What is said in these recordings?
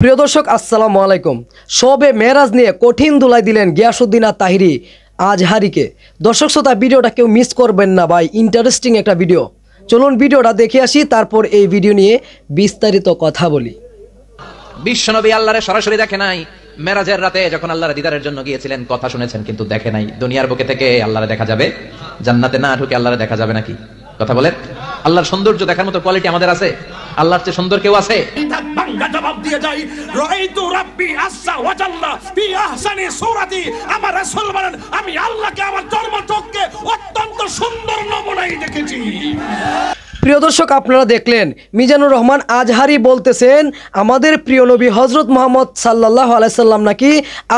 প্রিয় দর্শক আসসালামু আলাইকুম। শবে মেরাজ নিয়ে কঠিন দুলাই দিলেন গিয়াসউদ্দিন আর তাহিরি আজহারিকে। দর্শক শ্রোতা, ভিডিওটা কেউ মিস করবেন না ভাই, ইন্টারেস্টিং একটা ভিডিও। চলুন ভিডিওটা দেখে আসি, তারপর এই ভিডিও নিয়ে বিস্তারিত কথা বলি। বিশ্বনবী আল্লাহরে সরাসরি দেখে নাই। মেরাজের রাতে যখন আল্লাহর দিদারের জন্য গিয়েছিলেন কথা শুনেছেন কিন্তু দেখে নাই। দুনিয়ার বুকে থেকে আল্লাহরে দেখা যাবে, জান্নাতে না ঢুকে আল্লাহরে দেখা যাবে নাকি? কথা বলেন। আল্লাহর সৌন্দর্য দেখার মতো কোয়ালিটি আমাদের আছে? আল্লাহর চেয়ে সুন্দর কেউ আছে? জবাব দিয়ে যাই, রাআইতু রাব্বি আযজা ওয়া জাল্লা ফি আহসানি সূরাতি। আমার রাসূল বলেন, আমি আল্লাহকে আমার জন্মচক্ষে অত্যন্ত সুন্দর নমুনায় দেখেছি। প্রিয় দর্শক, আপনারা দেখলেন মিজানুর রহমান আজহারি বলতেছেন আমাদের প্রিয় নবী হযরত মুহাম্মদ সাল্লাল্লাহু আলাইহি সাল্লাম নাকি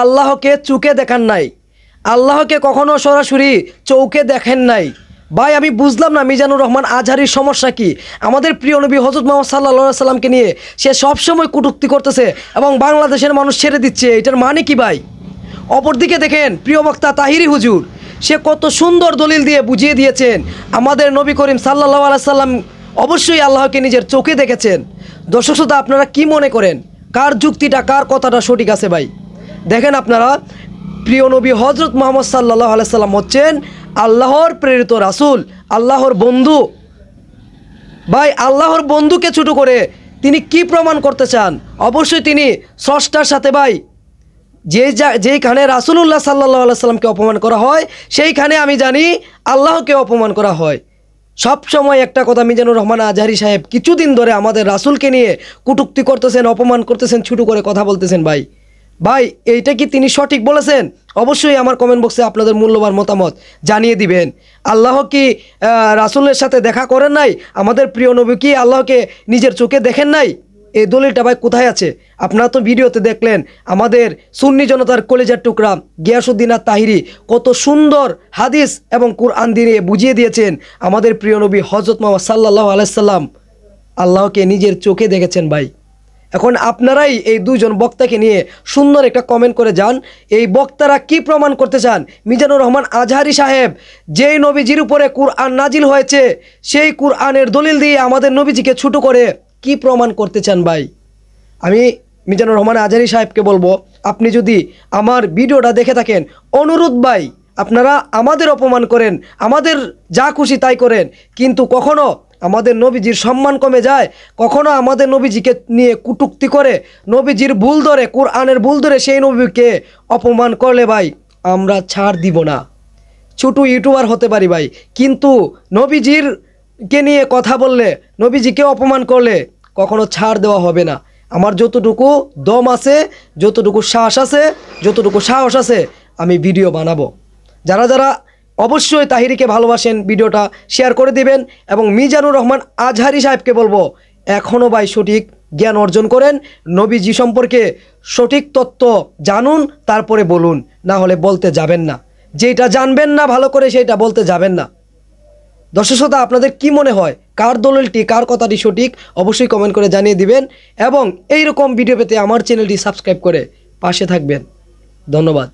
আল্লাহকে চোখে দেখান নাই, আল্লাহকে কখনো সরাসরি চোখে দেখেন নাই। ভাই আমি বুঝলাম না মিজানুর রহমান আজহারির সমস্যা কি। আমাদের প্রিয় নবী হযরত মুহাম্মদ সাল্লাল্লাহু আলাইহি সাল্লামকে নিয়ে সে সবসময় কটূক্তি করতেছে এবং বাংলাদেশের মানুষ ছেড়ে দিচ্ছে, এটার মানে কি ভাই? অপরদিকে দেখেন প্রিয় বক্তা তাহিরি হুজুর, সে কত সুন্দর দলিল দিয়ে বুঝিয়ে দিয়েছেন আমাদের নবী করিম সাল্লাল্লাহু আলাইহি সাল্লাম অবশ্যই আল্লাহকে নিজের চোখে দেখেছেন। দর্শক শ্রোতা, আপনারা কি মনে করেন, কার যুক্তিটা কার কথাটা সঠিক আছে ভাই? দেখেন আপনারা, প্রিয় নবী হযরত মুহাম্মদ সাল্লাল্লাহু আলাইহি সাল্লাম হচ্ছেন আল্লাহর প্রেরিত রাসূল, আল্লাহর বন্ধু। ভাই আল্লাহর বন্ধুকে ছোট করে তিনি কি প্রমাণ করতে চান? অবশ্যই তিনি স্রষ্টার সাথে ভাই যেইখানে রাসূলুল্লাহ সাল্লাল্লাহু আলাইহি সাল্লামকে অপমান করা হয় সেইখানে আমি জানি আল্লাহকে অপমান করা হয়। সব সময় একটা কথা, মিজানুর রহমান আজহারি সাহেব কিছুদিন ধরে আমাদের রাসূলকে নিয়ে কটূক্তি করতেছেন, অপমান করতেছেন, ছোট করে কথা বলতেছেন। ভাই এইটা কি তিনি সঠিক বলেছেন? অবশ্যই আমার কমেন্ট বক্সে আপনাদের মূল্যবান মতামত জানিয়ে দিবেন। আল্লাহ কি রাসূলের সাথে দেখা করেন নাই? আমাদের প্রিয় নবী কি আল্লাহকে নিজের চোখে দেখেন নাই? এই দলিলটা ভাই কোথায় আছে? আপনারা তো ভিডিওতে দেখলেন আমাদের সুন্নি জনতার কলেজার টুকরা গিয়াসউদ্দিন আর তাহিরি কত সুন্দর হাদিস এবং কুরআন দিয়ে বুঝিয়ে দিয়েছেন আমাদের প্রিয় নবী হযরত মুহাম্মদ সাল্লাল্লাহু আলাইহি সাল্লাম আল্লাহকে নিজের চোখে দেখেছেন। ভাই এখন আপনারাই এই দুইজন বক্তাকে নিয়ে সুন্দর একটা কমেন্ট করে যান, এই বক্তারা কি প্রমাণ করতে চান? মিজানুর রহমান আজহারি সাহেব যেই নবীজির উপরে কুরআন নাজিল হয়েছে সেই কুরআনের দলিল দিয়ে আমাদের নবীজিকে ছোট করে কি প্রমাণ করতে চান? ভাই আমি মিজানুর রহমান আজহারি সাহেবকে বলবো, আপনি যদি আমার ভিডিওটা দেখে থাকেন, অনুরোধ ভাই আপনারা আমাদের অপমান করেন, আমাদের যা খুশি তাই করেন, কিন্তু কখনো আমাদের নবীজির সম্মান কমে যায়, কখনো আমাদের নবীজিকে নিয়ে কটূক্তি করে নবীজির ভুল ধরে, কুরআনের ভুল ধরে সেই নবীকে অপমান করলে ভাই আমরা ছাড় দিব না। ছোট ইউটিউবার হতে পারি ভাই, কিন্তু নবীজিরকে নিয়ে কথা বললে, নবীজিকে অপমান করলে কখনো ছাড় দেওয়া হবে না। আমার যতটুকু দম আছে, যতটুকু সাহস আছে আমি ভিডিও বানাবো। যারা যারা অবশ্যই তাহিরিকে ভালোবাসেন ভিডিওটা শেয়ার করে দিবেন এবং মিজানুর রহমান আজহারি সাহেবকে বলবো এখনও ভাই সঠিক জ্ঞান অর্জন করেন, নবীজি সম্পর্কে সঠিক তথ্য জানুন, তারপরে বলুন, না হলে বলতে যাবেন না। যেটা জানবেন না ভালো করে সেটা বলতে যাবেন না। দর্শক শ্রোতা, আপনাদের কি মনে হয় কার দলিলটি কার কথাটি সঠিক? অবশ্যই কমেন্ট করে জানিয়ে দিবেন এবং এইরকম ভিডিও পেতে আমার চ্যানেলটি সাবস্ক্রাইব করে পাশে থাকবেন। ধন্যবাদ।